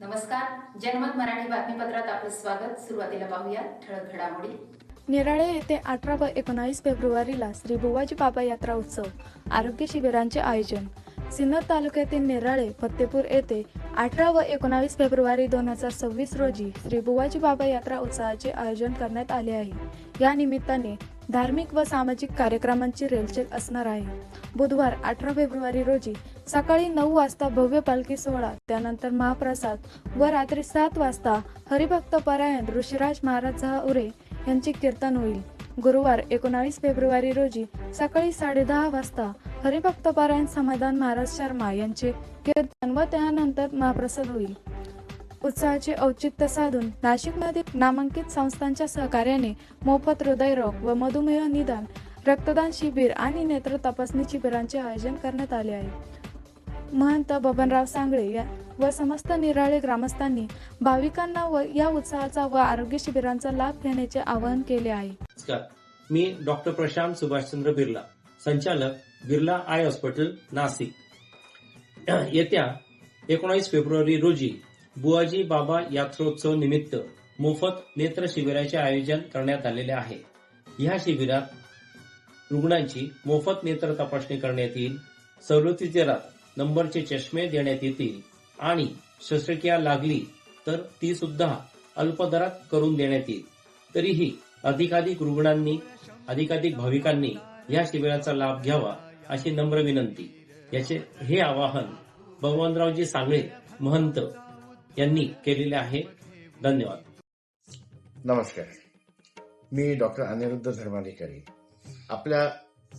नमस्कार. जनमत मराठी बातमीपत्रात आपलं स्वागत. सुरुवातीला पाहूया ठळक घडामोडी. निराळे येथे 18 व 19 फेब्रुवारीला श्री बुवाजी बाबा यात्रा उत्सव आरोग्य शिबिरांचे आयोजन. सिन्नर तालुक्यातील निराळे फत्तेपूर येथे 18 व 19 फेब्रुवारी 2026 रोजी श्री बुवाजी बाबा यात्रा उत्सवाचे आयोजन करण्यात आले आहे. या निमित्ताने धार्मिक व सामाजिक कार्यक्रमांची रेलचेल असणार आहे. बुधवार 18 फेब्रुवारी रोजी सकाळी 9 वाजता भव्य पालखी सोहळा, त्यानंतर महाप्रसाद व रात्री 7 वाजता हरिभक्त परायण ऋषिराज महाराज झाउरे यांचे कीर्तन होईल. गुरुवार 19 फेब्रुवारी रोजी सकाळी 10:30 वाजता हरिभक्त परायण समाधान महाराज शर्मा यांचे कीर्तन व त्यानंतर महाप्रसाद होईल. उत्सवाचे औचित्य साधून नाशिकमध्ये नामांकित संस्थांच्या सहकार्याने मोफत हृदयरोग व मधुमेह निदान, रक्तदान शिबिर आणि नेत्र तपासणी शिबिरांचे आयोजन करण्यात आले आहे. महंत बबनराव सांगळे व समस्त निराळे ग्रामस्थांनी भाविकांना या उत्सवाचा व आरोग्य शिबिरांचा लाभ घेण्याचे आवाहन केले आहे. नमस्कार, मी डॉक्टर प्रशांत सुभाषचंद्र बिर्ला, संचालक बिर्ला आय हॉस्पिटल नाशिक. येत्या 19 फेब्रुवारी रोजी बुवाजी बाबा यात्रोत्सव निमित्त मोफत नेत्र शिबिराचे आयोजन करण्यात आलेले आहे. या शिबिरात रुग्णांची मोफत नेत्र तपासणी करण्यात येईल. सवलतीचे नंबरचे चष्मे देण्यात येतील आणि शस्त्रक्रिया लागली तर ती सुद्धा अल्प दरात करून देण्यात येईल. तरीही अधिकाधिक रुग्णांनी, अधिकाधिक भाविकांनी या शिबिराचा लाभ घ्यावा अशी नम्र विनंती. हे आवाहन बबनरावजी सांगळे महंत यांनी केलेले आहे. धन्यवाद. नमस्कार, मी डॉक्टर अनिरुद्ध धर्माधिकारी. आपल्या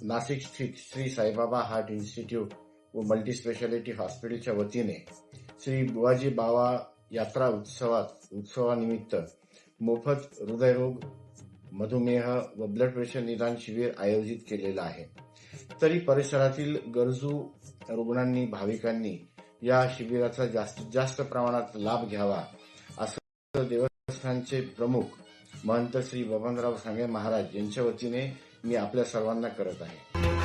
नाशिक स्थित श्री साईबाबा हार्ट इन्स्टिट्यूट व मल्टी स्पेशालिटी हॉस्पिटलच्या वतीने श्री बुवाजी बाबा यात्रा उत्सवानिमित्त मोफत हृदयरोग, मधुमेह व ब्लड प्रेशर निदान शिबिर आयोजित केलेलं आहे. तरी परिसरातील गरजू रुग्णांनी, भाविकांनी या शिबिराचा जास्तीत जास्त प्रमाणात लाभ घ्यावा असं देवस्थानचे प्रमुख महंत श्री बबनराव सांगळे महाराज यांच्या वतीने मी आपल्या सर्वांना करत आहे.